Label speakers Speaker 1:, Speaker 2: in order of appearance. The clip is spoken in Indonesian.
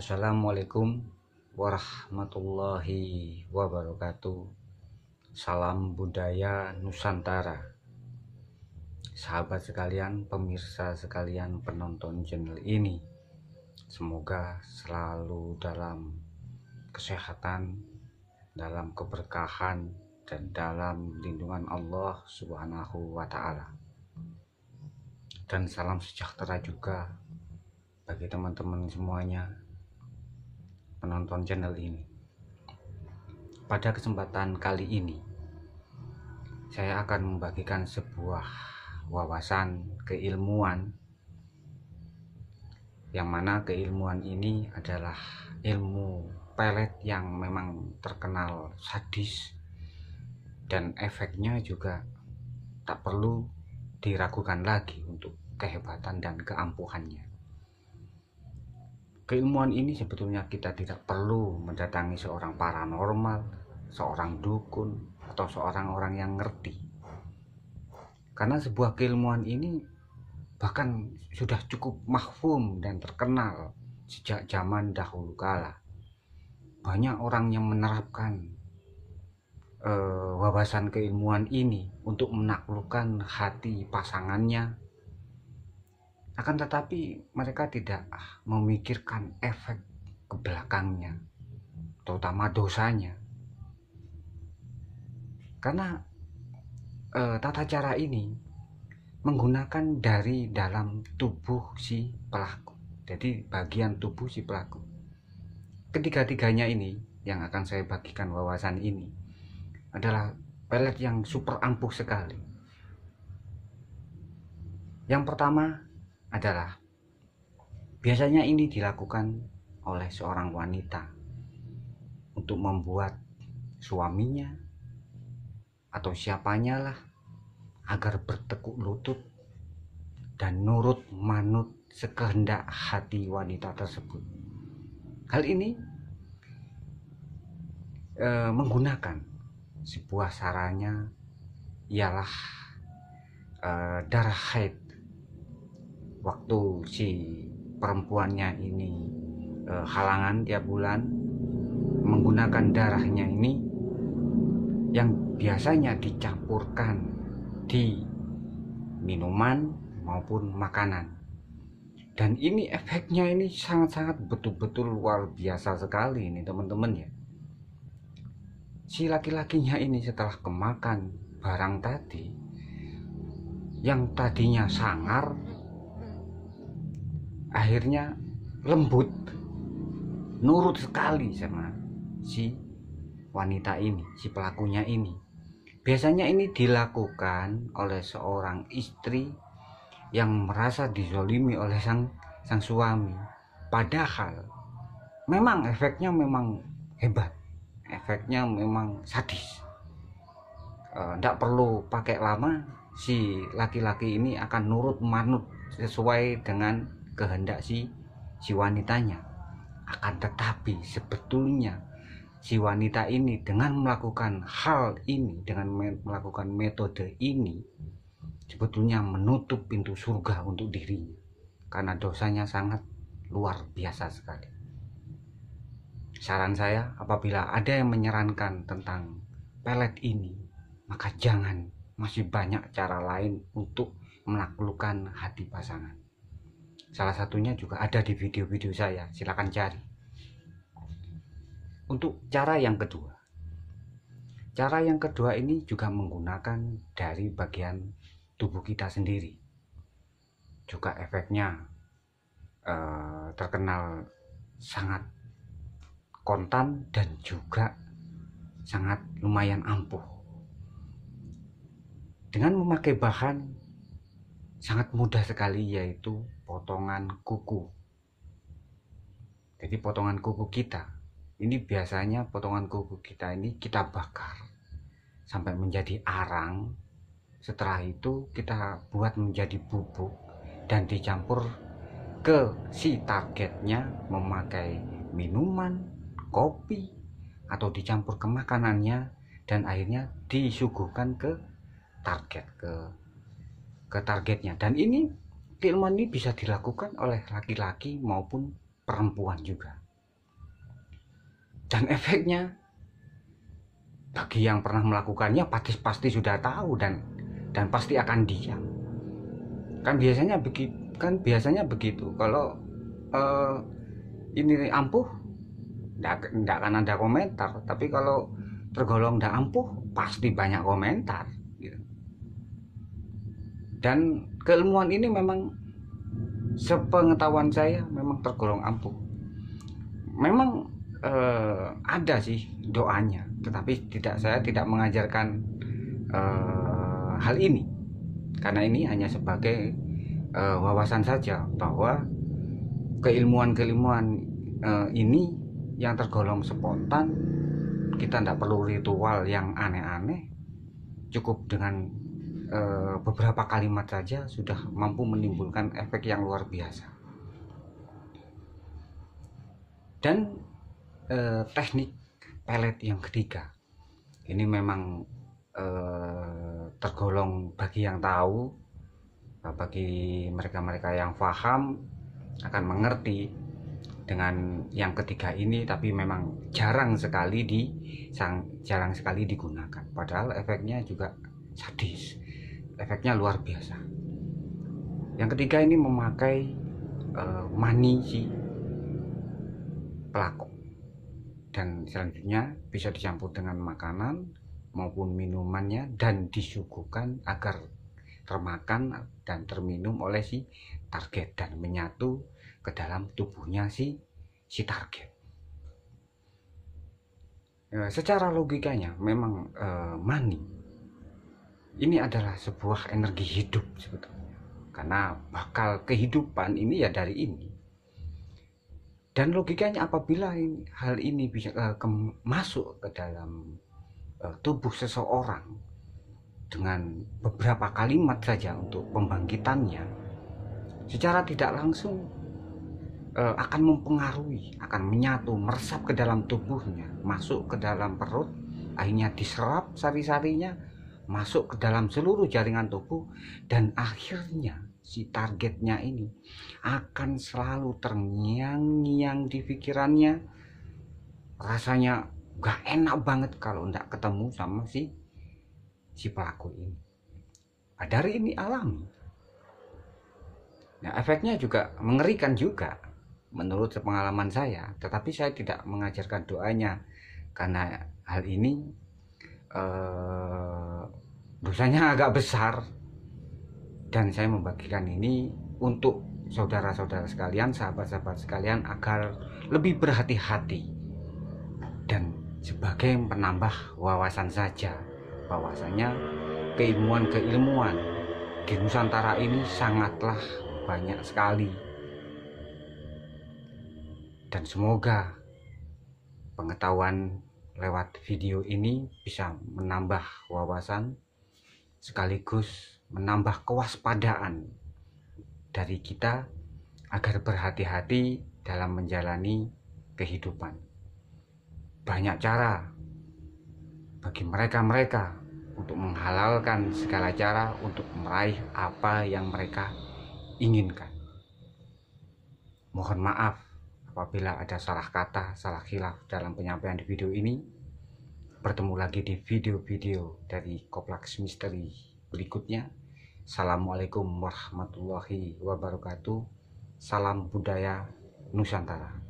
Speaker 1: Assalamualaikum warahmatullahi wabarakatuh. Salam budaya Nusantara. Sahabat sekalian, pemirsa sekalian, penonton channel ini, semoga selalu dalam kesehatan, dalam keberkahan, dan dalam lindungan Allah Subhanahu wa Ta'ala. Dan salam sejahtera juga bagi teman-teman semuanya penonton channel ini. Pada kesempatan kali ini, saya akan membagikan sebuah wawasan keilmuan, yang mana keilmuan ini adalah ilmu pelet yang memang terkenal sadis, dan efeknya juga tak perlu diragukan lagi untuk kehebatan dan keampuhannya. Keilmuan ini sebetulnya kita tidak perlu mendatangi seorang paranormal, seorang dukun, atau seorang orang yang ngerti. Karena sebuah keilmuan ini bahkan sudah cukup mahfum dan terkenal sejak zaman dahulu kala. Banyak orang yang menerapkan wawasan keilmuan ini untuk menaklukkan hati pasangannya. Akan tetapi mereka tidak memikirkan efek ke belakangnya, terutama dosanya. Karena tata cara ini menggunakan dari dalam tubuh si pelaku. Jadi bagian tubuh si pelaku. Ketiga-tiganya ini yang akan saya bagikan wawasan ini adalah pelet yang super ampuh sekali. Yang pertama adalah biasanya ini dilakukan oleh seorang wanita untuk membuat suaminya atau siapanya lah agar bertekuk lutut dan nurut manut sekehendak hati wanita tersebut. Hal ini menggunakan sebuah sarannya ialah darah haid. Waktu si perempuannya ini halangan tiap bulan, menggunakan darahnya ini yang biasanya dicampurkan di minuman maupun makanan. Dan ini efeknya ini sangat-sangat betul-betul luar biasa sekali ini teman-teman ya. Si laki-lakinya ini setelah kemakan barang tadi, yang tadinya sangar akhirnya lembut, nurut sekali sama si wanita ini, si pelakunya ini. Biasanya ini dilakukan oleh seorang istri yang merasa dizolimi oleh sang suami. Padahal memang efeknya memang hebat, efeknya memang sadis. Tidak perlu pakai lama, si laki-laki ini akan nurut manut sesuai dengan kehendak si wanitanya. Akan tetapi sebetulnya si wanita ini dengan melakukan hal ini, dengan melakukan metode ini, sebetulnya menutup pintu surga untuk dirinya, karena dosanya sangat luar biasa sekali. Saran saya, apabila ada yang menyarankan tentang pelet ini, maka jangan, masih banyak cara lain untuk menaklukkan hati pasangan. Salah satunya juga ada di video-video saya, silakan cari. Untuk cara yang kedua, ini juga menggunakan dari bagian tubuh kita sendiri. Juga efeknya terkenal sangat kontan dan juga sangat lumayan ampuh. Dengan memakai bahan sangat mudah sekali, yaitu potongan kuku. Jadi potongan kuku kita ini, biasanya potongan kuku kita ini kita bakar sampai menjadi arang. Setelah itu kita buat menjadi bubuk dan dicampur ke si targetnya memakai minuman, kopi, atau dicampur ke makanannya, dan akhirnya disuguhkan ke target, ke targetnya. Dan ini keilmuan ini bisa dilakukan oleh laki-laki maupun perempuan juga. Dan efeknya bagi yang pernah melakukannya pasti sudah tahu dan pasti akan diam. Kan biasanya begitu. Kalau ini ampuh, nggak akan ada komentar. Tapi kalau tergolong nggak ampuh, pasti banyak komentar. Gitu. Dan keilmuan ini memang sepengetahuan saya memang tergolong ampuh. Memang ada sih doanya, tetapi saya tidak mengajarkan hal ini, karena ini hanya sebagai wawasan saja bahwa keilmuan ini yang tergolong spontan. Kita tidak perlu ritual yang aneh-aneh, cukup dengan beberapa kalimat saja sudah mampu menimbulkan efek yang luar biasa. Dan teknik pelet yang ketiga ini memang tergolong, bagi yang tahu, bagi mereka-mereka yang paham akan mengerti dengan yang ketiga ini, tapi memang jarang sekali digunakan. Padahal efeknya juga sadis, efeknya luar biasa. Yang ketiga ini memakai mani si pelaku, dan selanjutnya bisa dicampur dengan makanan maupun minumannya dan disuguhkan agar termakan dan terminum oleh si target dan menyatu ke dalam tubuhnya si target. Secara logikanya memang mani ini adalah sebuah energi hidup sebetulnya, karena bakal kehidupan ini ya dari ini. Dan logikanya apabila hal ini bisa masuk ke dalam tubuh seseorang dengan beberapa kalimat saja untuk pembangkitannya, secara tidak langsung akan mempengaruhi, akan menyatu, meresap ke dalam tubuhnya, masuk ke dalam perut, akhirnya diserap sari-sarinya, masuk ke dalam seluruh jaringan tubuh, dan akhirnya si targetnya ini akan selalu terngiang-ngiang di pikirannya. Rasanya gak enak banget kalau nggak ketemu sama si pelaku ini. Padahal ini alami. Nah, efeknya juga mengerikan juga menurut pengalaman saya, tetapi saya tidak mengajarkan doanya karena hal ini dosanya agak besar, dan saya membagikan ini untuk saudara-saudara sekalian, sahabat-sahabat sekalian, agar lebih berhati-hati dan sebagai penambah wawasan saja, bahwasanya keilmuan di Nusantara ini sangatlah banyak sekali. Dan semoga pengetahuan lewat video ini bisa menambah wawasan sekaligus menambah kewaspadaan dari kita agar berhati-hati dalam menjalani kehidupan. Banyak cara bagi mereka untuk menghalalkan segala cara untuk meraih apa yang mereka inginkan. Mohon maaf apabila ada salah kata, salah khilaf dalam penyampaian di video ini. Bertemu lagi di video-video dari Koplaks Misteri berikutnya. Assalamualaikum warahmatullahi wabarakatuh. Salam budaya Nusantara.